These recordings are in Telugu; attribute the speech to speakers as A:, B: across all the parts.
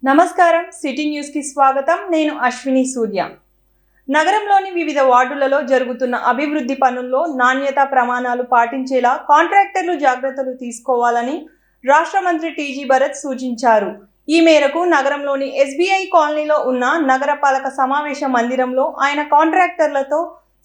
A: నమస్కారం సిటీ న్యూస్ కి స్వాగతం. నేను అశ్విని సూర్య. నగరంలోని వివిధ వార్డులలో జరుగుతున్న అభివృద్ధి పనుల్లో నాణ్యత ప్రమాణాలు పాటించేలా కాంట్రాక్టర్లు జాగ్రత్తలు తీసుకోవాలని రాష్ట్ర మంత్రి టీజీ భరత్ సూచించారు. ఈ మేరకు నగరంలోని ఎస్బీఐ కాలనీలో ఉన్న నగరపాలక సమావేశ మందిరంలో ఆయన కాంట్రాక్టర్లతో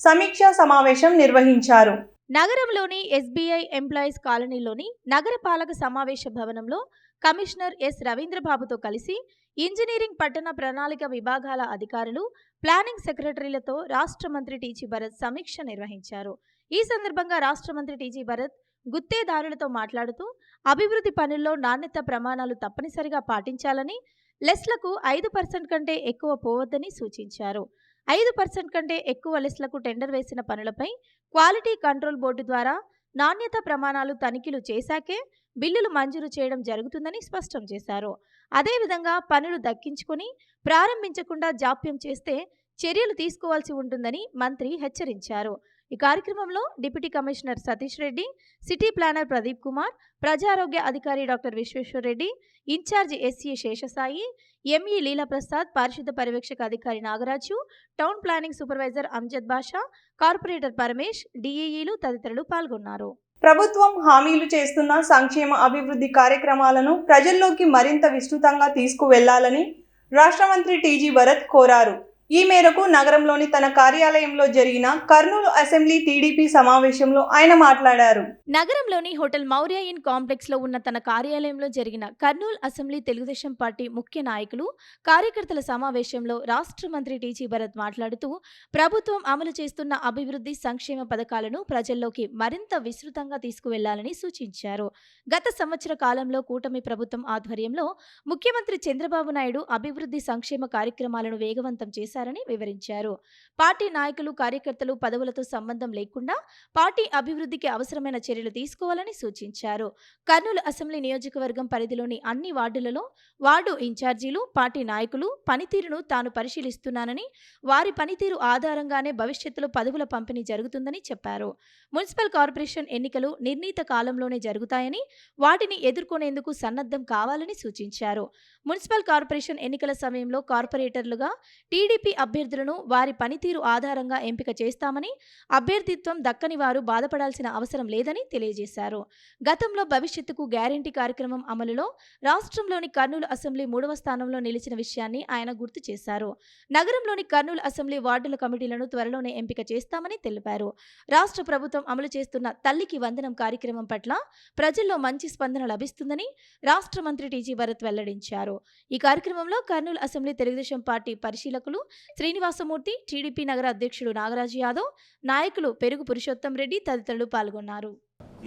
A: సమీక్షా సమావేశం నిర్వహించారు.
B: నగరంలోని ఎస్బీఐ ఎంప్లాయీస్ కాలనీలోని నగరపాలక సమావేశ భవనంలో కమిషనర్ ఎస్ రవీంద్రబాబుతో కలిసి ఇంజనీరింగ్ పట్టణ ప్రణాళిక విభాగాల అధికారులు, ప్లానింగ్ సెక్రటరీలతో రాష్ట్ర మంత్రి టీజీ భరత్ సమీక్ష నిర్వహించారు. ఈ సందర్భంగా రాష్ట్ర మంత్రి టీజీ భరత్ గుత్తేదారులతో మాట్లాడుతూ అభివృద్ధి పనుల్లో నాణ్యత ప్రమాణాలు తప్పనిసరిగా పాటించాలని, లెస్లకు 5% కంటే ఎక్కువ పోవద్దని సూచించారు. 5% కంటే ఎక్కువ లెస్లకు టెండర్ వేసిన పనులపై క్వాలిటీ కంట్రోల్ బోర్డు ద్వారా నాణ్యత ప్రమాణాలు తనిఖీలు చేశాకే బిల్లులు మంజూరు చేయడం జరుగుతుందని స్పష్టం చేశారు. అదేవిధంగా పనులు దక్కించుకొని ప్రారంభించకుండా జాప్యం చేస్తే చర్యలు తీసుకోవాల్సి ఉంటుందని మంత్రి హెచ్చరించారు. ఈ కార్యక్రమంలో deputy commissioner Satish Reddy, city planner Pradeep Kumar, ప్రజారోగ్య అధికారి doctor Vishweshwar Reddy, in charge SE Seshasai, ME Leelaprasad, పారిశుద్ధ పర్యవేక్షక అధికారి Nagaraju, town planning supervisor Anjad Basha, corporator Paramesh, డిఈఈలు తదితరులు పాల్గొన్నారు.
A: ప్రభుత్వం హామీలు చేస్తున్న సంక్షేమ అభివృద్ధి కార్యక్రమాలను ప్రజల్లోకి మరింత విస్తృతంగా తీసుకువెళ్లాలని రాష్ట్ర మంత్రి టీజీ భరత్ కోరారు. ఈ మేరకు నగరంలోని తన కార్యాలయంలో జరిగిన కర్నూలు అసెంబ్లీ టీడీపీ సమావేశంలో ఆయన మాట్లాడారు.
B: నగరంలోని హోటల్ మౌర్య ఇన్ కాంప్లెక్స్ లో ఉన్న తన కార్యాలయంలో జరిగిన కర్నూలు అసెంబ్లీ తెలుగుదేశం పార్టీ ముఖ్య నాయకులు, కార్యకర్తల సమావేశంలో రాష్ట్ర మంత్రి టీజీ భరత్ మాట్లాడుతూ ప్రభుత్వం అమలు చేస్తున్న అభివృద్ధి సంక్షేమ పథకాలను ప్రజల్లోకి మరింత విస్తృతంగా తీసుకువెళ్లాలని సూచించారు. గత సంవత్సర కాలంలో కూటమి ప్రభుత్వం ఆధ్వర్యంలో ముఖ్యమంత్రి చంద్రబాబు నాయుడు అభివృద్ధి సంక్షేమ కార్యక్రమాలను వేగవంతం చేశారని వివరించారు. పార్టీ నాయకులు, కార్యకర్తలు పదవులతో సంబంధం లేకుండా పార్టీ అభివృద్ధికి అవసరమైన చర్యలు తీసుకోవాలని సూచించారు. కర్నూలు అసెంబ్లీ నియోజకవర్గం పరిధిలోని అన్ని వార్డులలో వార్డు ఇన్ఛార్జీలు, పార్టీ నాయకులు పనితీరును తాను పరిశీలిస్తున్నానని, వారి పనితీరు ఆధారంగానే భవిష్యత్తులో పదవుల పంపిణీ జరుగుతుందని చెప్పారు. మున్సిపల్ కార్పొరేషన్ ఎన్నికలు నిర్ణీత కాలంలోనే జరుగుతాయని, వాటిని ఎదుర్కొనేందుకు సన్నద్ధం కావాలని సూచించారు. మున్సిపల్ కార్పొరేషన్ ఎన్నికల సమయంలో కార్పొరేటర్లుగా టీడీపీ అభ్యర్థులను వారి పనితీరు ఆధారంగా ఎంపిక చేస్తామని, అభ్యర్థిత్వం దక్కని వారు బాధపడాల్సిన అవసరం లేదని తెలియజేశారు. గతంలో భవిష్యత్తుకు గ్యారంటీ కార్యక్రమం అమలులో రాష్ట్రంలోని కర్నూలు అసెంబ్లీ 3వ స్థానంలో నిలిచిన విషయాన్ని ఆయన గుర్తు చేశారు. నగరంలోని కర్నూలు అసెంబ్లీ వార్డుల కమిటీలను త్వరలోనే ఎంపిక చేస్తామని తెలిపారు. రాష్ట్ర ప్రభుత్వం అమలు చేస్తున్న తల్లికి వందనం కార్యక్రమం పట్ల ప్రజల్లో మంచి స్పందన లభిస్తుందని రాష్ట్ర మంత్రి టీజీ భరత్ వెల్లడించారు. ఈ కార్యక్రమంలో కర్నూలు అసెంబ్లీ తెలుగుదేశం పార్టీ పరిశీలకులు శ్రీనివాసమూర్తి, టీడీపీ నగర అధ్యక్షుడు నాగరాజు యాదవ్, నాయకులు పెరుగు పురుషోత్తం రెడ్డి తదితరులు పాల్గొన్నారు.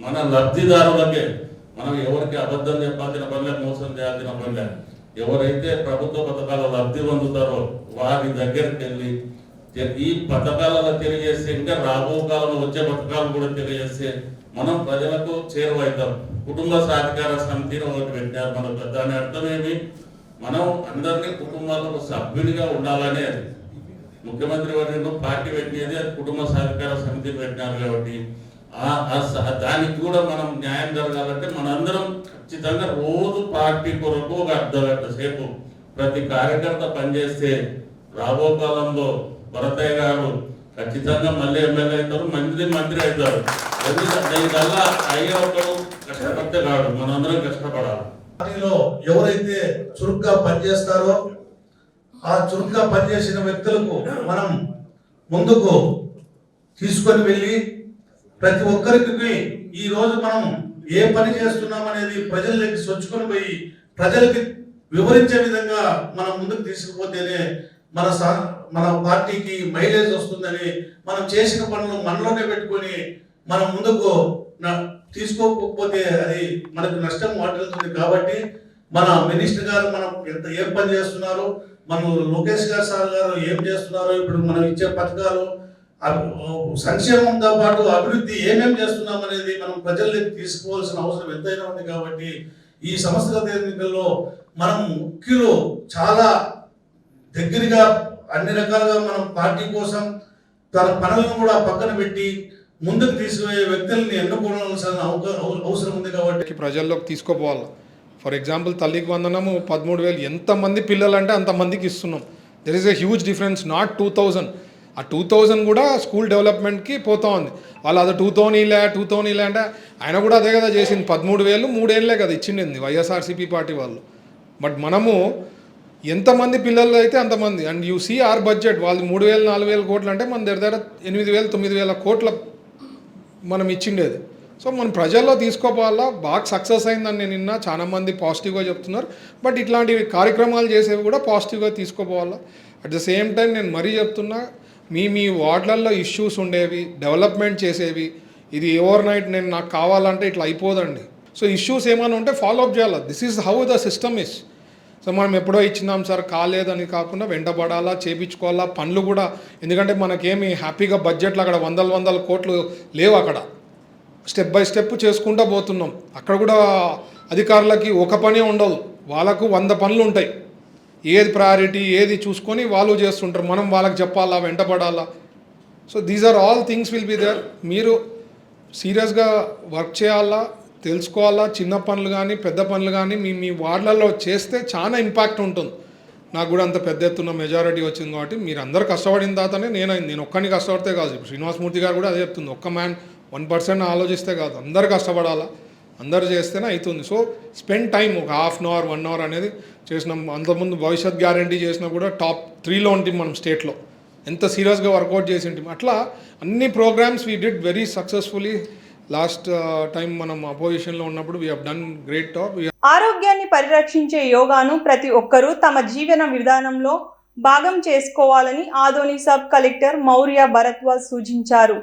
C: మన లబ్ధిదారులకే మనం ఎవరికి అబద్ధం చెప్పాల్సిన పనిలే, మోసం చేయాల్సిన పనిలే. ఎవరైతే ప్రభుత్వ పథకాల లబ్ధి పొందుతారో వారి దగ్గరికి వెళ్ళి ఈ పథకాలలో తెలియజేస్తే, ఇంకా రాబో కాలంలో వచ్చే పథకాలు కూడా తెలియజేస్తే మనం ప్రజలకు చేరువవుతాం. కుటుంబ సాధికార సమితిని ఒకటి పెట్టారు మన దాని అర్థమేమి, మనం అందరినీ కుటుంబాలకు సభ్యునిగా ఉండాలనే. అది ముఖ్యమంత్రి వర్గంలో పార్టీ పెట్టేది అది కుటుంబ సాధికార సమితి పెట్టినారు కాబట్టి దానికి కూడా మనం న్యాయం జరగాలంటే మనందరం ఖచ్చితంగా రోజు పార్టీ కొరకు ఒక అర్ధగంట సేపు ప్రతి కార్యకర్త పనిచేస్తే రాబో కాలంలో భరతయ్య గారు ఖచ్చితంగా మళ్ళీ ఎమ్మెల్యే అవుతారు, మంత్రి అవుతారు. దీనికల్లా అయ్యేవాళ్ళు కష్టపడితే కాదు, మనందరం కష్టపడాలి.
D: పార్టీలో ఎవరైతే చురుగ్గా పనిచేస్తారో ఆ చురుగ్గా పనిచేసిన వ్యక్తులకు మనం ముందుకు తీసుకొని వెళ్ళి ప్రతి ఒక్కరికి ఈ రోజు మనం ఏ పని చేస్తున్నాం అనేది ప్రజలకి సొచ్చుకొని పోయి ప్రజలకి వివరించే విధంగా మనం ముందుకు తీసుకుపోతేనే మన పార్టీకి మైలేజ్ వస్తుందని, మనం చేసిన పనులు మనలోనే పెట్టుకొని మనం ముందుకు తీసుకోకపోతే అది మనకు నష్టం వాటిల్తుంది. కాబట్టి మన మినిస్టర్ గారు మనం ఏం పని చేస్తున్నారు, మన లోకేష్ గారు సార్ గారు ఏం చేస్తున్నారు, ఇప్పుడు మనం ఇచ్చే పథకాలు సంక్షేమంతో పాటు అభివృద్ధి ఏమేం చేస్తున్నాం అనేది మనం ప్రజల్లోకి తీసుకోవాల్సిన అవసరం ఎంతైనా ఉంది. కాబట్టి ఈ సంస్థాగత ఎన్నికల్లో మనం ముఖ్యులు చాలా దగ్గరగా అన్ని రకాలుగా మనం పార్టీ కోసం తన పనులను కూడా పక్కన పెట్టి ముందుకు తీసుకునే వ్యక్తుల్ని ఎన్నుకోవాల్సిన అవసరం ఉంది. కాబట్టి
E: ప్రజల్లోకి తీసుకోపోవాలి. ఫర్ ఎగ్జాంపుల్ తల్లికి వందనము 13,000 ఎంతమంది పిల్లలు అంటే అంతమందికి ఇస్తున్నాం. There is a huge difference. Not 2,000. ఆ 2,000 కూడా స్కూల్ డెవలప్మెంట్కి పోతా ఉంది. వాళ్ళు అది 2,000 ఇలా అంటే ఆయన కూడా అదే కదా చేసింది. 13,000 3 ఏళ్ళే కదా ఇచ్చిండింది వైఎస్ఆర్సీపీ పార్టీ వాళ్ళు. బట్ మనము ఎంతమంది పిల్లలు అయితే అంతమంది. And you see our budget వాళ్ళు 3,000-4,000 కోట్లు అంటే మన దగ్గర 8,000-9,000 కోట్ల మనం ఇచ్చిండేది. సో మనం ప్రజల్లో తీసుకోపోవాలా. బాగా సక్సెస్ అయిందని నేను నిన్న చాలా మంది పాజిటివ్గా చెప్తున్నారు. బట్ ఇట్లాంటి కార్యక్రమాలు చేసేవి కూడా పాజిటివ్గా తీసుకోపోవాలా. అట్ ద సేమ్ టైం నేను మరీ చెప్తున్నా, మీ వార్డులలో ఇష్యూస్ ఉండేవి, డెవలప్మెంట్ చేసేవి, ఇది ఓవర్ నైట్ నేను నాకు కావాలంటే ఇట్లా అయిపోదండి. సో ఇష్యూస్ ఏమైనా ఉంటే ఫాలోఅప్ చేయాలి. This is how the system is. So మనం ఎప్పుడో ఇచ్చినాం సార్ కాలేదని కాకుండా వెంటబడాలా, చేయించుకోవాలా పనులు కూడా. ఎందుకంటే మనకేమి హ్యాపీగా బడ్జెట్లు అక్కడ వందల కోట్లు లేవు. అక్కడ స్టెప్ బై స్టెప్ చేసుకుంటూ పోతున్నాం. అక్కడ కూడా అధికారులకి ఒక పనే ఉండదు, వాళ్ళకు 100 పనులు ఉంటాయి. ఏది ప్రయారిటీ ఏది చూసుకొని వాళ్ళు చేస్తుంటారు. మనం వాళ్ళకి చెప్పాలా, వెంటబడాలా. So these are all things will be there. మీరు సీరియస్గా వర్క్ చేయాలా, తెలుసుకోవాలా. చిన్న పనులు కానీ పెద్ద పనులు కానీ మీ వార్డులలో చేస్తే చాలా ఇంపాక్ట్ ఉంటుంది. నాకు కూడా అంత పెద్ద ఎత్తున మెజారిటీ వచ్చింది కాబట్టి మీరు అందరూ కష్టపడిన తర్వాతనే నేను ఒక్కడిని కష్టపడితే కాదు. ఇప్పుడు శ్రీనివాసమూర్తి గారు కూడా అదే చెప్తుంది, ఒక్క మ్యాన్ 1% ఆలోచిస్తే కాదు, అందరు కష్టపడాలా, అందరు చేస్తేనే అవుతుంది. సో స్పెండ్ టైం ఒక ½ అవర్ 1 అవర్ అనేది చేసినాం. అంతకుముందు భవిష్యత్ గ్యారంటీ చేసినా కూడా టాప్ 3లో ఉంటాం మనం స్టేట్లో. ఎంత సీరియస్గా వర్కౌట్ చేసి ఉంటాం. అట్లా అన్ని programs we did very successfully. Last time మనం అపోజిషన్లో ఉన్నప్పుడు we have done great top.
A: ఆరోగ్యాన్ని పరిరక్షించే యోగాను ప్రతి ఒక్కరూ తమ జీవన విధానంలో భాగం చేసుకోవాలని ఆదోని సబ్ కలెక్టర్ మౌర్య భరద్వాజ్ సూచించారు.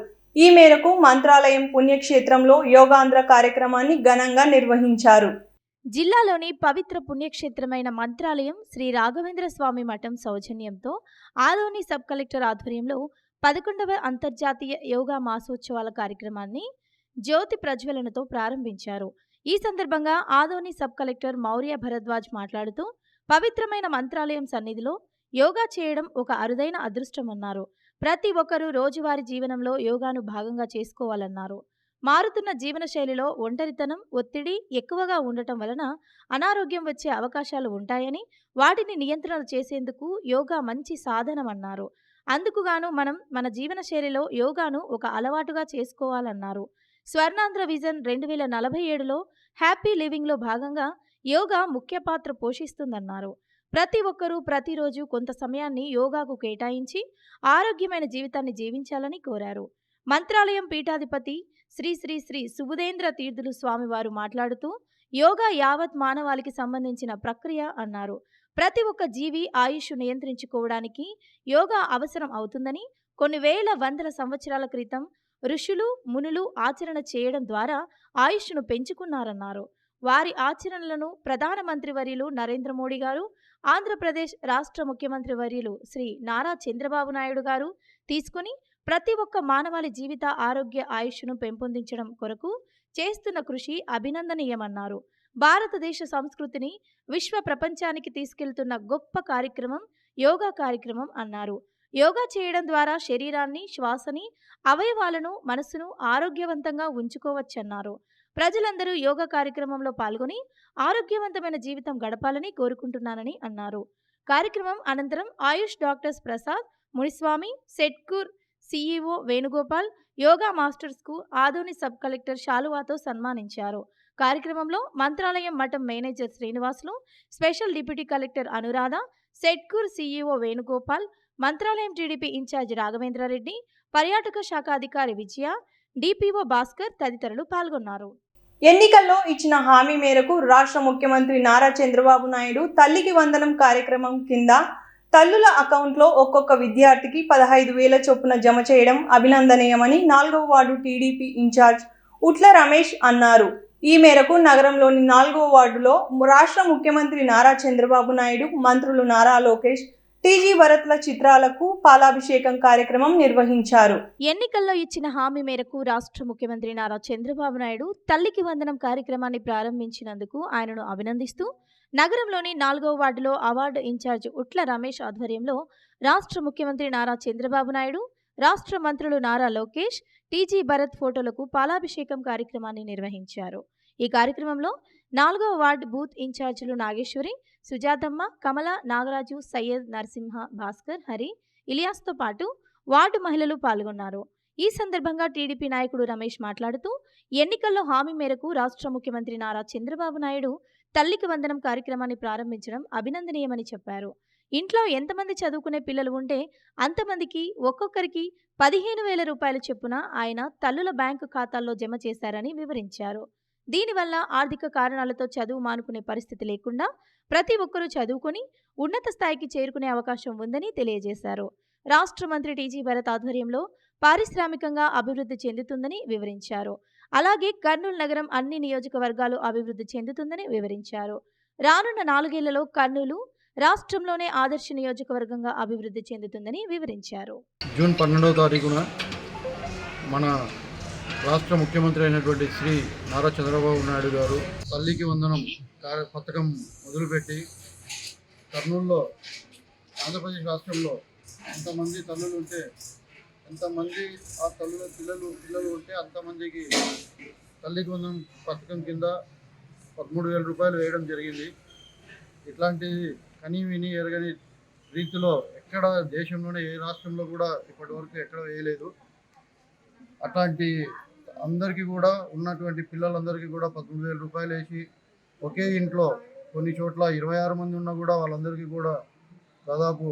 A: ఈ మేరకు మంత్రాలయం పుణ్యక్షేత్రంలో యోగాంధ్ర కార్యక్రమాన్ని ఘనంగా నిర్వహించారు.
B: జిల్లాలోని పవిత్ర పుణ్యక్షేత్రమైన మంత్రాలయం శ్రీ రాఘవేంద్ర స్వామి మఠం సౌజన్యంతో ఆదోని సబ్ కలెక్టర్ ఆధ్వర్యంలో 11వ అంతర్జాతీయ యోగా మాసోత్సవాల కార్యక్రమాన్ని జ్యోతి ప్రజ్వలనతో ప్రారంభించారు. ఈ సందర్భంగా ఆదోని సబ్ కలెక్టర్ మౌర్య భరద్వాజ్ మాట్లాడుతూ, పవిత్రమైన మంత్రాలయం సన్నిధిలో యోగా చేయడం ఒక అరుదైన అదృష్టమన్నారు. ప్రతి ఒక్కరూ రోజువారీ జీవనంలో యోగాను భాగంగా చేసుకోవాలన్నారు. మారుతున్న జీవనశైలిలో ఒంటరితనం, ఒత్తిడి ఎక్కువగా ఉండటం వలన అనారోగ్యం వచ్చే అవకాశాలు ఉంటాయని, వాటిని నియంత్రణ చేసేందుకు యోగా మంచి సాధనమన్నారు. అందుకుగాను మనం మన జీవనశైలిలో యోగాను ఒక అలవాటుగా చేసుకోవాలన్నారు. స్వర్ణాంధ్ర విజన్ 2047లో హ్యాపీ లివింగ్లో భాగంగా యోగా ముఖ్య పాత్ర పోషిస్తుందన్నారు. ప్రతి ఒక్కరూ ప్రతిరోజు కొంత సమయాన్ని యోగాకు కేటాయించి ఆరోగ్యమైన జీవితాన్ని జీవించాలని కోరారు. మంత్రాలయం పీఠాధిపతి శ్రీ శ్రీ శ్రీ సుబుధేంద్ర తీర్థులు స్వామివారు మాట్లాడుతూ, యోగా యావత్ మానవాళికి సంబంధించిన ప్రక్రియ అన్నారు. ప్రతి ఒక్క జీవి ఆయుష్ నియంత్రించుకోవడానికి యోగా అవసరం అవుతుందని, కొన్ని వేల వందల సంవత్సరాల క్రితం ఋషులు మునులు ఆచరణ చేయడం ద్వారా ఆయుష్ను పెంచుకున్నారన్నారు. వారి ఆచరణలను ప్రధానమంత్రి వర్యులు నరేంద్ర మోడీ గారు, ఆంధ్రప్రదేశ్ రాష్ట్ర ముఖ్యమంత్రి వర్యులు శ్రీ నారా చంద్రబాబు నాయుడు గారు తీసుకుని ప్రతి ఒక్క మానవాళి జీవిత ఆరోగ్య ఆయుష్ను పెంపొందించడం కొరకు చేస్తున్న కృషి అభినందనీయమన్నారు. భారతదేశ సంస్కృతిని విశ్వ ప్రపంచానికి తీసుకెళ్తున్న గొప్ప కార్యక్రమం యోగా కార్యక్రమం అన్నారు. యోగా చేయడం ద్వారా శరీరాన్ని, శ్వాసని, అవయవాలను, మనసును ఆరోగ్యవంతంగా ఉంచుకోవచ్చన్నారు. ప్రజలందరూ యోగా కార్యక్రమంలో పాల్గొని ఆరోగ్యవంతమైన జీవితం గడపాలని కోరుకుంటున్నానని అన్నారు. కార్యక్రమం అనంతరం ఆయుష్ డాక్టర్స్ ప్రసాద్, మునిస్వామి, సెట్కూర్ సిఇఓ వేణుగోపాల్, యోగా మాస్టర్స్కు ఆదోని సబ్ కలెక్టర్ శాలువాతో సన్మానించారు. కార్యక్రమంలో Mantralayam Mutt manager Srinivasulu, special deputy collector Anuradha, SETKUR CEO Venugopal, Mantralayam TDP in charge Raghavendra Reddy, పర్యాటక శాఖ అధికారి విజయ, డిపిఓ భాస్కర్ తదితరులు పాల్గొన్నారు.
A: ఎన్నికల్లో ఇచ్చిన హామీ మేరకు రాష్ట్ర ముఖ్యమంత్రి నారా చంద్రబాబు నాయుడు తల్లికి వందనం కార్యక్రమం కింద తల్లుల అకౌంట్లో ఒక్కొక్క విద్యార్థికి 15,000 చొప్పున జమ చేయడం అభినందనీయమని 4వ ward TDP incharge Utla Ramesh అన్నారు. ఈ మేరకు నగరంలోని 4వ వార్డులో రాష్ట్ర ముఖ్యమంత్రి నారా చంద్రబాబు నాయుడు, మంత్రులు నారా లోకేష్, టీజీ భరత్ల చిత్రాలకు పాలాభిషేకం కార్యక్రమం నిర్వహించారు.
B: ఎన్నికల్లో ఇచ్చిన హామీ మేరకు రాష్ట్ర ముఖ్యమంత్రి నారా చంద్రబాబు నాయుడు తల్లికి వందనం కార్యక్రమాన్ని ప్రారంభించినందుకు ఆయనను అభినందిస్తూ, నగరంలోని 4వ వార్డులో అవార్డు ఇన్ఛార్జ్ ఉట్ల రమేష్ ఆధ్వర్యంలో రాష్ట్ర ముఖ్యమంత్రి నారా చంద్రబాబు నాయుడు, రాష్ట్ర మంత్రులు నారా లోకేష్, టీజీ భరత్ ఫోటోలకు పాలాభిషేకం కార్యక్రమాన్ని నిర్వహించారు. ఈ కార్యక్రమంలో 4వ వార్డు బూత్ ఇన్ఛార్జీలు నాగేశ్వరి, సుజాతమ్మ, కమల, నాగరాజు, సయ్యద్, నరసింహ, భాస్కర్, హరి, ఇలియాస్తో పాటు వార్డు మహిళలు పాల్గొన్నారు. ఈ సందర్భంగా టీడీపీ నాయకుడు రమేష్ మాట్లాడుతూ, ఎన్నికల్లో హామీ మేరకు రాష్ట్ర ముఖ్యమంత్రి నారా చంద్రబాబు నాయుడు తల్లికి వందనం కార్యక్రమాన్ని ప్రారంభించడం అభినందనీయమని చెప్పారు. ఇంట్లో ఎంతమంది చదువుకునే పిల్లలు ఉంటే అంతమందికి ఒక్కొక్కరికి 15,000 రూపాయల చొప్పున ఆయన తల్లుల బ్యాంకు ఖాతాల్లో జమ చేశారని వివరించారు. దీనివల్ల ఆర్థిక కారణాలతో చదువు మానుకునే పరిస్థితి లేకుండా ప్రతి ఒక్కరూ చదువుకొని ఉన్నత స్థాయికి చేరుకునే అవకాశం ఉందని తెలియజేశారు. రాష్ట్ర మంత్రి టీజీ భరత్ ఆధ్వర్యంలో పారిశ్రామికంగా అభివృద్ధి చెందుతుందని వివరించారు. అలాగే కర్నూలు నగరం అన్ని నియోజకవర్గాలు అభివృద్ధి చెందుతుందని వివరించారు. రానున్న 4 ఏళ్లలో కర్నూలు రాష్ట్రంలోనే ఆదర్శ నియోజకవర్గంగా అభివృద్ధి చెందుతుందని వివరించారు.
F: జూన్ 12వ తారీఖున మన రాష్ట్ర ముఖ్యమంత్రి అయినటువంటి శ్రీ నారా చంద్రబాబు నాయుడు గారు తల్లికి వందనం పథకం మొదలుపెట్టి కర్నూలులో ఆంధ్రప్రదేశ్ రాష్ట్రంలో ఎంతమంది తల్లులు ఉంటే ఎంతమంది ఆ తల్లుల పిల్లలు ఉంటే అంతమందికి తల్లికి వందనం పథకం కింద 13,000 రూపాయలు వేయడం జరిగింది. ఇట్లాంటి కని విని ఎరగని రీతిలో ఎక్కడ దేశంలోనే ఏ రాష్ట్రంలో కూడా ఇప్పటివరకు ఎక్కడ వేయలేదు. అట్లాంటి అందరికీ కూడా ఉన్నటువంటి పిల్లలందరికీ కూడా 13,000 రూపాయలు వేసి ఒకే ఇంట్లో కొన్ని చోట్ల 26 మంది ఉన్నా కూడా వాళ్ళందరికీ కూడా దాదాపు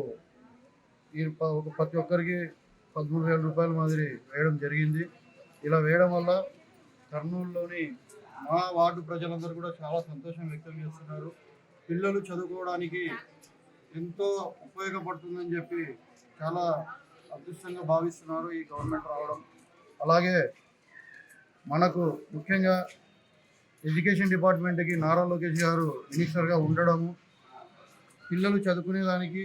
F: ప్రతి ఒక్కరికి 13,000 రూపాయల మాదిరి వేయడం జరిగింది. ఇలా వేయడం వల్ల కర్నూలులోని మా వార్డు ప్రజలందరూ కూడా చాలా సంతోషం వ్యక్తం చేస్తున్నారు. పిల్లలు చదువుకోవడానికి ఎంతో ఉపయోగపడుతుందని చెప్పి చాలా అదృష్టంగా భావిస్తున్నారు ఈ గవర్నమెంట్ రావడం. అలాగే మనకు ముఖ్యంగా ఎడ్యుకేషన్ డిపార్ట్మెంట్కి నారా లోకేష్ గారు మినిస్టర్గా ఉండడము, పిల్లలు చదువుకునేదానికి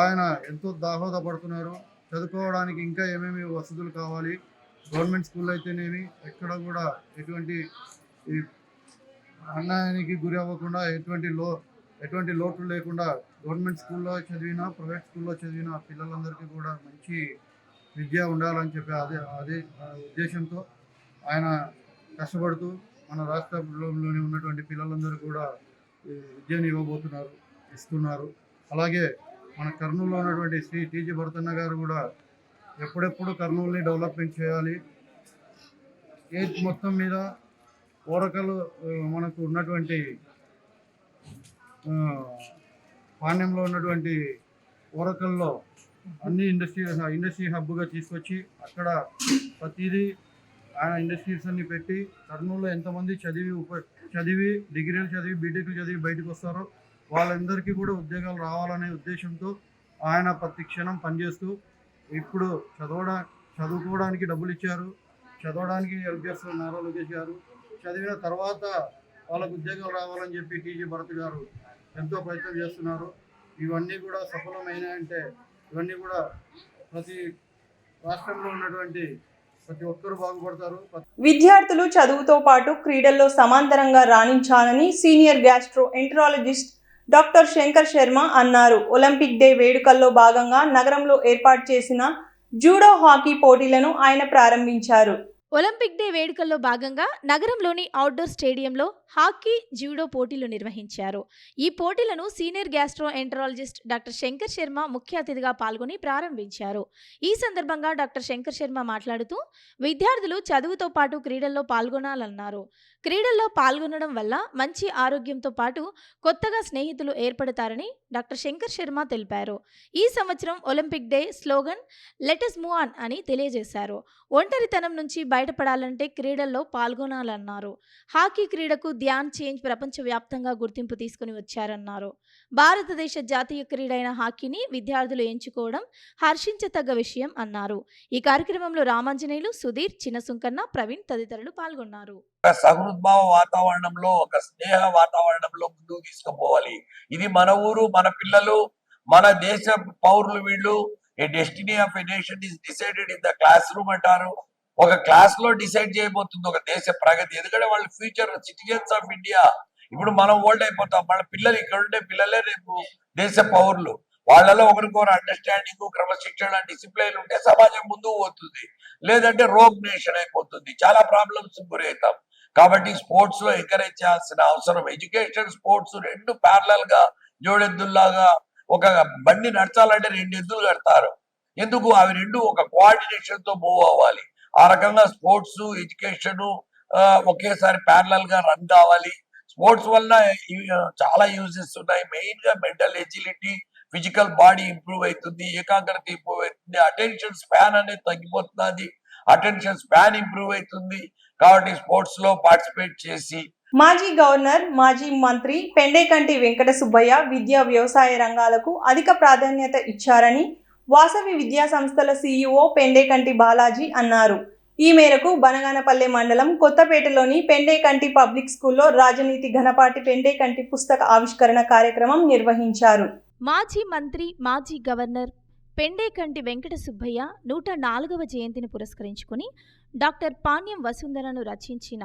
F: ఆయన ఎంతో దాహోదపడుతున్నారు. చదువుకోవడానికి ఇంకా ఏమేమి వసతులు కావాలి, గవర్నమెంట్ స్కూల్ అయితేనేమి ఎక్కడ కూడా ఎటువంటి అన్యాయానికి గురి అవ్వకుండా ఎటువంటి లోటు లేకుండా గవర్నమెంట్ స్కూల్లో చదివినా ప్రైవేట్ స్కూల్లో చదివిన పిల్లలందరికీ కూడా మంచి విద్య ఉండాలని చెప్పి అదే ఉద్దేశంతో ఆయన కష్టపడుతూ మన రాష్ట్రంలోని ఉన్నటువంటి పిల్లలందరూ కూడా విద్యను ఇస్తున్నారు. అలాగే మన కర్నూలులో ఉన్నటువంటి శ్రీ టీజీ భరతన్న గారు కూడా ఎప్పుడెప్పుడు కర్నూలుని డెవలప్మెంట్ చేయాలి, ఏజ్ మొత్తం మీద ఓరకలు మనకు ఉన్నటువంటి పాణ్యంలో ఉన్నటువంటి ఓరకల్లో అన్ని ఇండస్ట్రీ హబ్గా తీసుకొచ్చి అక్కడ ప్రతిదీ ఆయన ఇండస్ట్రీస్ అన్ని పెట్టి కర్నూలులో ఎంతమంది చదివి డిగ్రీలు చదివి బీటెక్లు చదివి బయటకు వస్తారో వాళ్ళందరికీ కూడా ఉద్యోగాలు రావాలనే ఉద్దేశంతో ఆయన ప్రతి క్షణం పనిచేస్తూ ఇప్పుడు చదువుకోవడానికి డబ్బులు ఇచ్చారు, చదవడానికి హెల్ప్ చేస్తున్నారు నారా లోకేష్ గారు. చదివిన తర్వాత వాళ్ళకు ఉద్యోగాలు రావాలని చెప్పి టీజీ భరత్ గారు ఎంతో ప్రయత్నం చేస్తున్నారు. ఇవన్నీ కూడా సఫలమైనాయంటే ఇవన్నీ కూడా ప్రతి రాష్ట్రంలో ఉన్నటువంటి ప్రతి ఒక్కరు బాగుపడతారు.
A: విద్యార్థులు చదువుతో పాటు క్రీడల్లో సమాంతరంగా రాణించాలని senior gastroenterologist doctor Shankar Sharma అన్నారు. ఒలింపిక్ డే వేడుకల్లో భాగంగా నగరంలో ఏర్పాటు చేసిన జూడో హాకీ పోటీలను ఆయన ప్రారంభించారు.
B: ఒలింపిక్ డే వేడుకల్లో భాగంగా నగరంలోని అవుట్డోర్ స్టేడియంలో హాకీ, జూడో పోటీలు నిర్వహించారు. ఈ పోటీలను senior gastroenterologist doctor Shankar Sharma ముఖ్య అతిథిగా పాల్గొని ప్రారంభించారు. ఈ సందర్భంగా డాక్టర్ శంకర్ శర్మ మాట్లాడుతూ విద్యార్థులు చదువుతో పాటు క్రీడల్లో పాల్గొనాలన్నారు. క్రీడల్లో పాల్గొనడం వల్ల మంచి ఆరోగ్యంతో పాటు కొత్తగా స్నేహితులు ఏర్పడతారని డాక్టర్ శంకర్ శర్మ తెలిపారు. ఈ సంవత్సరం Olympic day slogan let's move on అని తెలియజేశారు. ఒంటరితనం నుంచి బయటపడాలంటే క్రీడల్లో పాల్గొనాలన్నారు. హాకీ క్రీడకు ధ్యాన్ చేంజ్ ప్రపంచవ్యాప్తంగా గుర్తింపు తీసుకుని వచ్చారన్నారు. భారతదేశ జాతీయ క్రీడ అయిన హాకీని విద్యార్థులు ఎంచుకోవడం హర్షించతగ్గ విషయం అన్నారు. ఈ కార్యక్రమంలో రామాంజనేయులు, సుధీర్, చిన్నసుంకన్న, ప్రవీణ్ తదితరులు పాల్గొన్నారు.
G: సహృద్భావ వాతావరణంలో, ఒక స్నేహ వాతావరణంలో ముందుకు తీసుకుపోవాలి. ఇది మన ఊరు, మన పిల్లలు, మన దేశ పౌరులు. వీళ్ళు a destiny of a nation is decided in the classroom అంటారు. ఒక క్లాస్ లో డిసైడ్ చేయబోతుంది ఒక దేశ ప్రగతి. ఎందుకంటే వాళ్ళు ఫ్యూచర్ సిటిజన్స్ ఆఫ్ ఇండియా. ఇప్పుడు మనం ఓల్డ్ అయిపోతాం, మన పిల్లలు ఇక్కడ ఉండే పిల్లలే రేపు దేశ పౌరులు. వాళ్ళలో ఒకరికొకరు అండర్స్టాండింగ్, క్రమశిక్షణ, డిసిప్లైన్ ఉంటే సమాజం ముందుకు పోతుంది. లేదంటే రోగ్ నేషన్ అయిపోతుంది, చాలా ప్రాబ్లమ్స్ గురవుతాం. కాబట్టి స్పోర్ట్స్ లో ఎంకరేజ్ చేయాల్సిన అవసరం, ఎడ్యుకేషన్ స్పోర్ట్స్ రెండు ప్యారలల్ గా జోడెద్దుల్లాగా, ఒక బండి నడచాలంటే 2 ఎద్దులు కడతారు, ఎందుకు? అవి రెండు ఒక కోఆర్డినేషన్ తో మూవ్ అవ్వాలి. ఆ రకంగా స్పోర్ట్స్ ఎడ్యుకేషన్ ఒకేసారి ప్యారలల్ గా రన్ కావాలి. స్పోర్ట్స్ వల్ల చాలా యూజెస్ ఉన్నాయి. మెయిన్ గా mental agility, physical body improve అవుతుంది, ఏకాగ్రత ఇంప్రూవ్ అవుతుంది, అటెన్షన్ స్పాన్ అనేది తగ్గిపోతుంది, అటెన్షన్ స్పాన్ ఇంప్రూవ్ అవుతుంది. కాబట్టి స్పోర్ట్స్ లో పార్టిసిపేట్ చేసి
A: మాజీ గవర్నర్, మాజీ మంత్రి పెండేకంటి వెంకట సుబ్బయ్య విద్యా వ్యవసాయ రంగాలకు అధిక ప్రాధాన్యత ఇచ్చారని వాసవి విద్యా సంస్థల సీఈఓ పెండేకంటి బాలాజీ అన్నారు. ఈ మేరకు బనగానపల్లె మండలం కొత్తపేటలోని పెండేకంటి పబ్లిక్ స్కూల్లో రాజనీతి ఘనపాటి పెండేకంటి పుస్తక ఆవిష్కరణ కార్యక్రమం నిర్వహించారు.
B: మాజీ మంత్రి, మాజీ గవర్నర్ పెండేకంటి వెంకట సుబ్బయ్య 104వ జయంతిని పురస్కరించుకుని డాక్టర్ పాణ్యం వసుంధరను రచించిన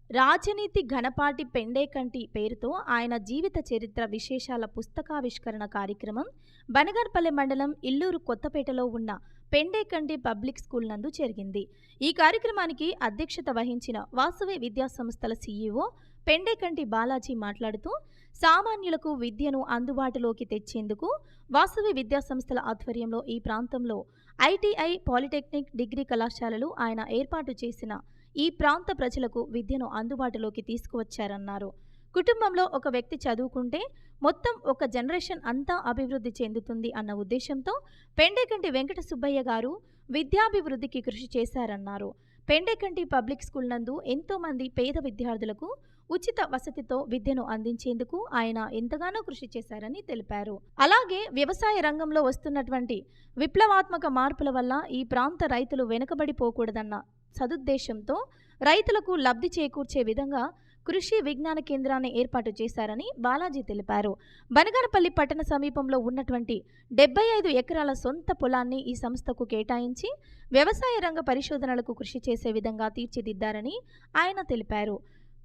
B: రాజనీతి ఘనపాటి పెండేకంటి పేరుతో ఆయన జీవిత చరిత్ర విశేషాల పుస్తకావిష్కరణ కార్యక్రమం బనగానపల్లె మండలం ఇల్లూరు కొత్తపేటలో ఉన్న పెండేకంటి పబ్లిక్ స్కూల్ నందు జరిగింది. ఈ కార్యక్రమానికి అధ్యక్షత వహించిన వాసవి విద్యా సంస్థల సీఈఓ పెండేకంటి బాలాజీ మాట్లాడుతూ, సామాన్యులకు విద్యను అందుబాటులోకి తెచ్చేందుకు వాసవి విద్యా సంస్థల ఆధ్వర్యంలో ఈ ప్రాంతంలో ఐటీఐ, పాలిటెక్నిక్, డిగ్రీ కళాశాలలు ఆయన ఏర్పాటు చేసిన ఈ ప్రాంత ప్రజలకు విద్యను అందుబాటులోకి తీసుకువచ్చారన్నారు. కుటుంబంలో ఒక వ్యక్తి చదువుకుంటే మొత్తం ఒక జనరేషన్ అంతా అభివృద్ధి చెందుతుంది అన్న ఉద్దేశంతో పెండేకంటి వెంకట సుబ్బయ్య గారు విద్యాభివృద్ధికి కృషి చేశారన్నారు. పెండేకంటి పబ్లిక్ స్కూల్ నందు ఎంతోమంది పేద విద్యార్థులకు ఉచిత వసతితో విద్యను అందించేందుకు ఆయన ఎంతగానో కృషి చేశారని తెలిపారు. అలాగే వ్యవసాయ రంగంలో వస్తున్నటువంటి విప్లవాత్మక మార్పుల వల్ల ఈ ప్రాంత రైతులు వెనుకబడిపోకూడదన్న సదుద్దేశంతో రైతులకు లబ్ధి చేకూర్చే విధంగా కృషి విజ్ఞాన కేంద్రాన్ని ఏర్పాటు చేశారని బాలాజీ తెలిపారు. బనగానపల్లి పట్టణ సమీపంలో ఉన్నటువంటి 75 ఎకరాల సొంత పొలాన్ని ఈ సంస్థకు కేటాయించి వ్యవసాయ రంగ పరిశోధనలకు కృషి చేసే విధంగా తీర్చిదిద్దారని ఆయన తెలిపారు.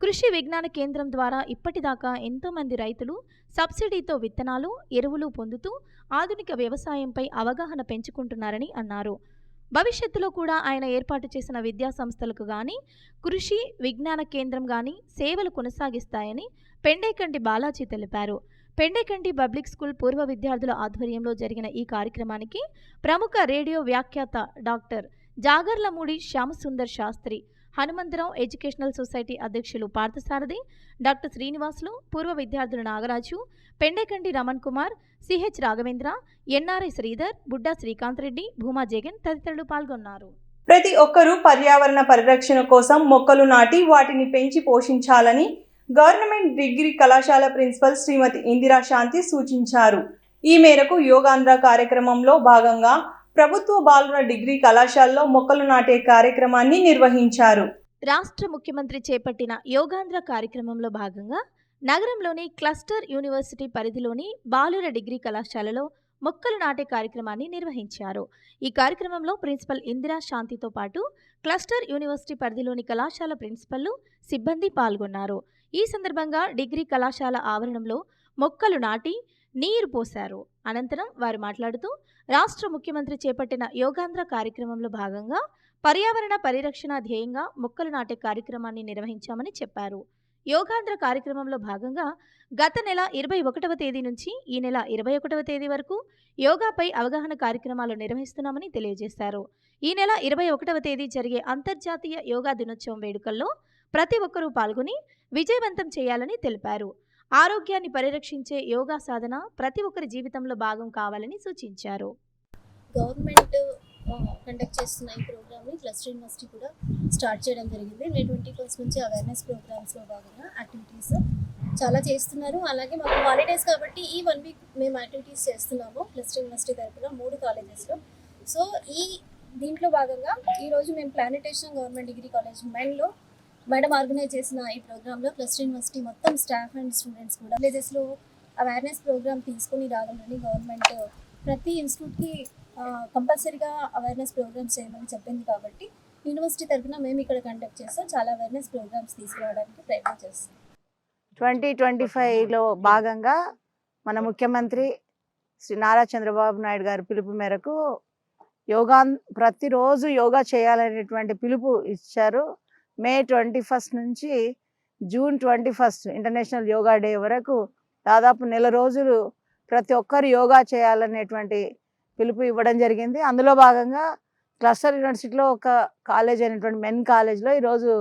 B: కృషి విజ్ఞాన కేంద్రం ద్వారా ఇప్పటిదాకా ఎంతోమంది రైతులు సబ్సిడీతో విత్తనాలు, ఎరువులు పొందుతూ ఆధునిక వ్యవసాయంపై అవగాహన పెంచుకుంటున్నారని అన్నారు. భవిష్యత్తులో కూడా ఆయన ఏర్పాటు చేసిన విద్యా సంస్థలకు గాని, కృషి విజ్ఞాన కేంద్రం గాని సేవలు కొనసాగిస్తాయని పెండేకంటి బాలాజీ తెలిపారు. పెండేకంటి పబ్లిక్ స్కూల్ పూర్వ విద్యార్థుల ఆధ్వర్యంలో జరిగిన ఈ కార్యక్రమానికి ప్రముఖ రేడియో వ్యాఖ్యాత doctor Jagarlamudi Shyamasundar Sastry, Hanumantharao educational society అధ్యక్షులు పార్థసారథి, డాక్టర్ శ్రీనివాసులు, పూర్వ విద్యార్థులు నాగరాజు, పెండేకంటి రమణ్ కుమార్, సిహెచ్ రాఘవేంద్ర, ఎన్ఆర్ఐ శ్రీధర్, బుడ్డా శ్రీకాంత్ రెడ్డి, భూమా జగన్ తదితరులు పాల్గొన్నారు.
A: ప్రతి ఒక్కరూ పర్యావరణ పరిరక్షణ కోసం మొక్కలు నాటి వాటిని పెంచి పోషించాలని గవర్నమెంట్ డిగ్రీ కళాశాల ప్రిన్సిపల్ శ్రీమతి ఇందిరా శాంతి సూచించారు. ఈ మేరకు యోగాంధ్ర కార్యక్రమంలో భాగంగా ప్రభుత్వ బాలుర డిగ్రీ కళాశాలలో మొక్కలు నాటే కార్యక్రమాన్ని నిర్వహించారు.
B: రాష్ట్ర ముఖ్యమంత్రి చేపట్టిన యోగాంధ్ర కార్యక్రమంలో భాగంగా నగరంలోని క్లస్టర్ యూనివర్సిటీ పరిధిలోని బాలుర డిగ్రీ కళాశాలలో మొక్కలు నాటే కార్యక్రమాన్ని నిర్వహించారు. ఈ కార్యక్రమంలో ప్రిన్సిపల్ ఇందిరా శాంతితో పాటు క్లస్టర్ యూనివర్సిటీ పరిధిలోని కళాశాల ప్రిన్సిపల్లు, సిబ్బంది పాల్గొన్నారు. ఈ సందర్భంగా డిగ్రీ కళాశాల ఆవరణంలో మొక్కలు నాటి నీరు పోశారు. అనంతరం వారు మాట్లాడుతూ, రాష్ట్ర ముఖ్యమంత్రి చేపట్టిన యోగాంధ్ర కార్యక్రమంలో భాగంగా పర్యావరణ పరిరక్షణ ధ్యేయంగా మొక్కలు నాటే కార్యక్రమాన్ని నిర్వహించామని చెప్పారు. యోగాంధ్ర కార్యక్రమంలో భాగంగా గత నెల 21వ తేదీ నుంచి ఈ నెల 21వ తేదీ వరకు యోగాపై అవగాహన కార్యక్రమాలు నిర్వహిస్తున్నామని తెలియజేశారు. ఈ నెల 21వ తేదీ జరిగే అంతర్జాతీయ యోగా దినోత్సవం వేడుకల్లో ప్రతి ఒక్కరూ పాల్గొని విజయవంతం చేయాలని తెలిపారు. ఆరోగ్యాన్ని పరిరక్షించే యోగా సాధన ప్రతి ఒక్కరి జీవితంలో భాగం కావాలని సూచించారు.
H: గవర్నమెంట్ కండక్ట్ చేస్తున్న ఈ ప్రోగ్రామ్ని క్లస్టర్ యూనివర్సిటీ కూడా స్టార్ట్ చేయడం జరిగింది. మే 21st నుంచి అవేర్నెస్ ప్రోగ్రామ్స్లో భాగంగా యాక్టివిటీస్ చాలా చేస్తున్నారు. అలాగే మాకు హాలిడేస్ కాబట్టి ఈ 1 వీక్ మేము యాక్టివిటీస్ చేస్తున్నాము క్లస్టర్ యూనివర్సిటీ తరఫున 3 కాలేజెస్లో. సో దీంట్లో భాగంగా ఈరోజు మేము ప్లానిటేషన్ గవర్నమెంట్ డిగ్రీ కాలేజ్ మెయిన్లో మేడం ఆర్గనైజ్ చేసిన ఈ ప్రోగ్రాంలో క్లస్టర్ యూనివర్సిటీ మొత్తం స్టాఫ్ అండ్ స్టూడెంట్స్ కూడా కాలేజెస్లో అవేర్నెస్ ప్రోగ్రామ్ తీసుకొని రావాలని గవర్నమెంట్ ప్రతి ఇన్స్టిట్యూట్కి కంపల్సరీగా అవేర్నెస్ ప్రోగ్రామ్స్ చేయమని చెప్పింది. కాబట్టి యూనివర్సిటీ తరఫున మేము ఇక్కడ కండక్ట్ చేస్తాం, చాలా అవేర్నెస్ ప్రోగ్రామ్స్ తీసుకురావడానికి ప్రయత్నం చేస్తాం.
I: 2025లో భాగంగా మన ముఖ్యమంత్రి శ్రీ నారా చంద్రబాబు నాయుడు గారి పిలుపు మేరకు ప్రతిరోజు యోగా చేయాలనేటువంటి పిలుపు ఇచ్చారు. మే 21 నుంచి జూన్ 21 ఇంటర్నేషనల్ యోగా డే వరకు దాదాపు నెల రోజులు ప్రతి ఒక్కరు యోగా చేయాలనేటువంటి పిలుపు ఇవ్వడం జరిగింది. అందులో భాగంగా క్లస్టర్ యూనివర్సిటీలో ఒక కాలేజ్ అయినటువంటి మెన్ కాలేజ్లో ఈరోజు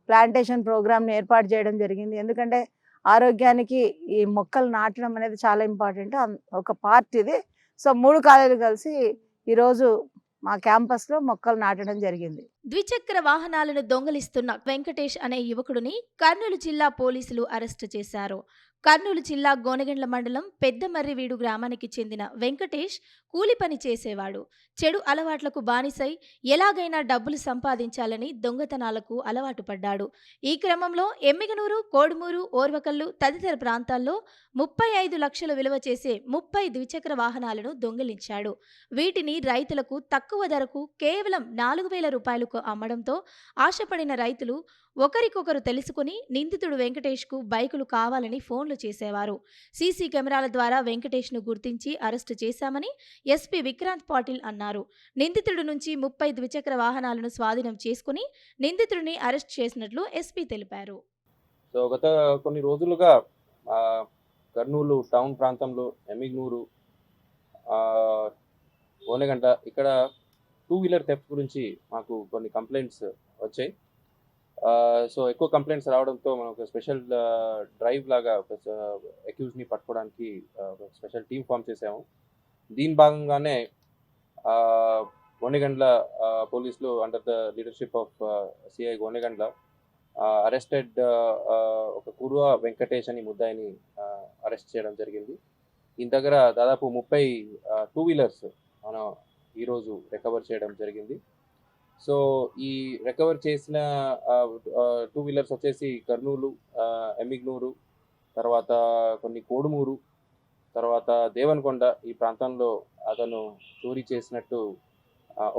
I: ప్లాంటేషన్ ప్రోగ్రామ్ని ఏర్పాటు చేయడం జరిగింది. ఎందుకంటే ఆరోగ్యానికి ఈ మొక్కలు నాటడం అనేది చాలా ఇంపార్టెంట్. ఒక పార్ట్ ఇది. సో 3 కాలేజీలు కలిసి ఈరోజు మా క్యాంపస్లో మొక్కలు నాటడం జరిగింది.
B: ద్విచక్ర వాహనాలను దొంగిలిస్తున్న వెంకటేష్ అనే యువకుడిని కర్నూలు జిల్లా పోలీసులు అరెస్టు చేశారు. కర్నూలు జిల్లా గోనెగండ్ల మండలం పెద్దమర్రివీడు గ్రామానికి చెందిన వెంకటేష్ కూలి పని చేసేవాడు. చెడు అలవాట్లకు బానిసై ఎలాగైనా డబ్బులు సంపాదించాలని దొంగతనాలకు అలవాటు పడ్డాడు. ఈ క్రమంలో ఎమ్మిగనూరు, కోడుమూరు, ఓర్వకల్లు తదితర ప్రాంతాల్లో 35 లక్షలు విలువ చేసే 30 ద్విచక్ర వాహనాలను దొంగిలించాడు. వీటిని రైతులకు తక్కువ ధరకు కేవలం 4,000 రూపాయలకు అమ్మడంతో ఆశపడిన రైతులు ఒకరికొకరు తెలుసుకుని నిందితుడు వెంకటేష్కు బైకులు కావాలని ఫోన్లు చేసేవారు. సీసీ కెమెరాల ద్వారా వెంకటేష్ను గుర్తించి అరెస్టు చేశామని ఎస్పీ విక్రాంత్ పాటిల్ అన్నారు. నిందితుడి నుంచి 30 ద్విచక్ర వాహనాలను స్వాధీనం చేసుకుని నిందితుడిని అరెస్ట్ చేసినట్లు ఎస్పీ తెలిపారు.
J: సో గత కొన్ని రోజులుగా కర్నూలు టౌన్ ప్రాంతంలో ఎమ్మిగనూరు, గోనెగంట ఇక్కడ 2-వీలర్ థెఫ్ట్ గురించి మాకు కొన్ని కంప్లైంట్స్ వచ్చాయి. సో ఎక్కువ కంప్లైంట్స్ రావడంతో మనం ఒక స్పెషల్ డ్రైవ్ లాగా అక్యూజ్ని పట్టుకోవడానికి ఒక స్పెషల్ టీమ్ ఫామ్ చేసాము. దీని భాగంగానే గోనెగండ్ల పోలీసులు under the leadership of CI Gonegandla arrested ఒక కురువ వెంకటేష్ అని ముద్దాయిని అరెస్ట్ చేయడం జరిగింది. దీని దగ్గర దాదాపు 30 2-వీలర్స్ మనం ఈరోజు రికవర్ చేయడం జరిగింది. సో ఈ రికవర్ చేసిన 2-వీలర్స్ వచ్చేసి కర్నూలు, ఎమ్మిగనూరు, తర్వాత కొన్ని కోడుమూరు, తర్వాత దేవనకొండ ఈ ప్రాంతంలో అతను చోరీ చేసినట్టు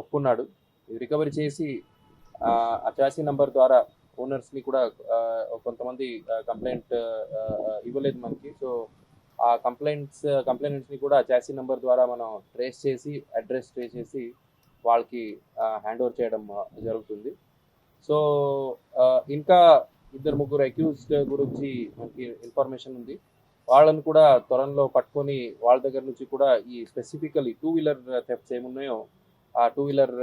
J: ఒప్పుకున్నాడు. ఇది రికవరీ చేసి ఆ చాసీ నంబర్ ద్వారా ఓనర్స్ని కూడా కొంతమంది కంప్లైంట్ ఇవ్వలేదు మనకి. సో ఆ కంప్లైంట్స్ని కూడా చాసీ నంబర్ ద్వారా మనం ట్రేస్ చేసి అడ్రస్ ట్రేస్ చేసి వాళ్ళకి హ్యాండ్ ఓవర్ చేయడం జరుగుతుంది. సో ఇంకా 2-3 అక్యూజ్డ్ గురించి మనకి ఇన్ఫర్మేషన్ ఉంది. వాళ్ళని కూడా త్వరలో పట్టుకొని వాళ్ళ దగ్గర నుంచి కూడా ఈ స్పెసిఫికలీ 2-వీలర్ థెఫ్ట్స్ ఏమున్నాయో ఆ 2-వీలర్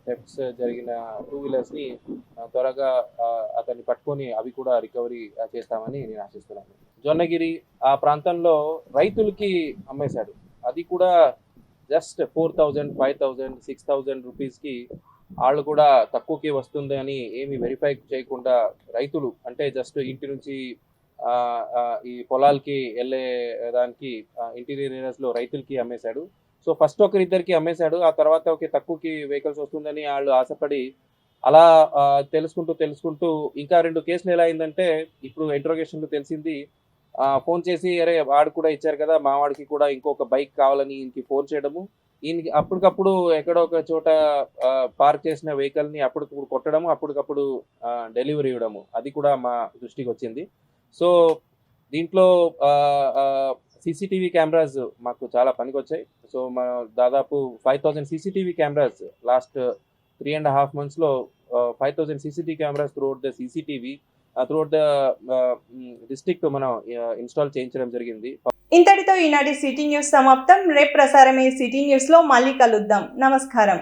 J: థెఫ్ట్స్ జరిగిన 2-వీలర్స్ని త్వరగా అతన్ని పట్టుకొని అవి కూడా రికవరీ చేస్తామని నేను ఆశిస్తున్నాను. జొన్నగిరి ఆ ప్రాంతంలో రైతులకి అమ్మేశాడు. అది కూడా జస్ట్ 4,000, 5,000, 6,000 రూపీస్కి వాళ్ళు కూడా తక్కువకి వస్తుంది అని ఏమి వెరిఫై చేయకుండా రైతులు అంటే జస్ట్ ఇంటి నుంచి ఈ పొలాలకి వెళ్ళే దానికి ఇంటీరియర్ ఏరియాస్లో రైతులకి అమ్మేశాడు. So first ఒకరిద్దరికి అమ్మేశాడు. ఆ తర్వాత తక్కువకి వెహికల్స్ వస్తుందని వాళ్ళు ఆశపడి అలా తెలుసుకుంటూ ఇంకా 2 కేసులు ఎలా అయిందంటే ఇప్పుడు ఇంట్రోగేషన్లో తెలిసింది. ఫోన్ చేసి అరే వాడు కూడా ఇచ్చారు కదా, మా వాడికి కూడా ఇంకొక బైక్ కావాలని ఈయనకి ఫోన్ చేయడము, ఈయనకి అప్పటికప్పుడు ఎక్కడో ఒక చోట పార్క్ చేసిన వెహికల్ని అప్పటికప్పుడు కొట్టడము, అప్పటికప్పుడు డెలివరీ ఇవ్వడము, అది కూడా మా దృష్టికి వచ్చింది. సో దీంట్లో సీసీటీవీ కెమెరాస్ మాకు చాలా పనికొచ్చాయి. సో మనం దాదాపు 5,000 CCTV cameras last 3.5 monthsలో 5,000 CCTV cameras throughout the CCTV throughout the district మనం ఇన్స్టాల్ చేయించడం జరిగింది.
A: ఇంతటితో ఈనాటి సిటీ న్యూస్ సమాప్తం. రేపు ప్రసారమే సిటీ న్యూస్లో మళ్ళీ కలుద్దాం. నమస్కారం.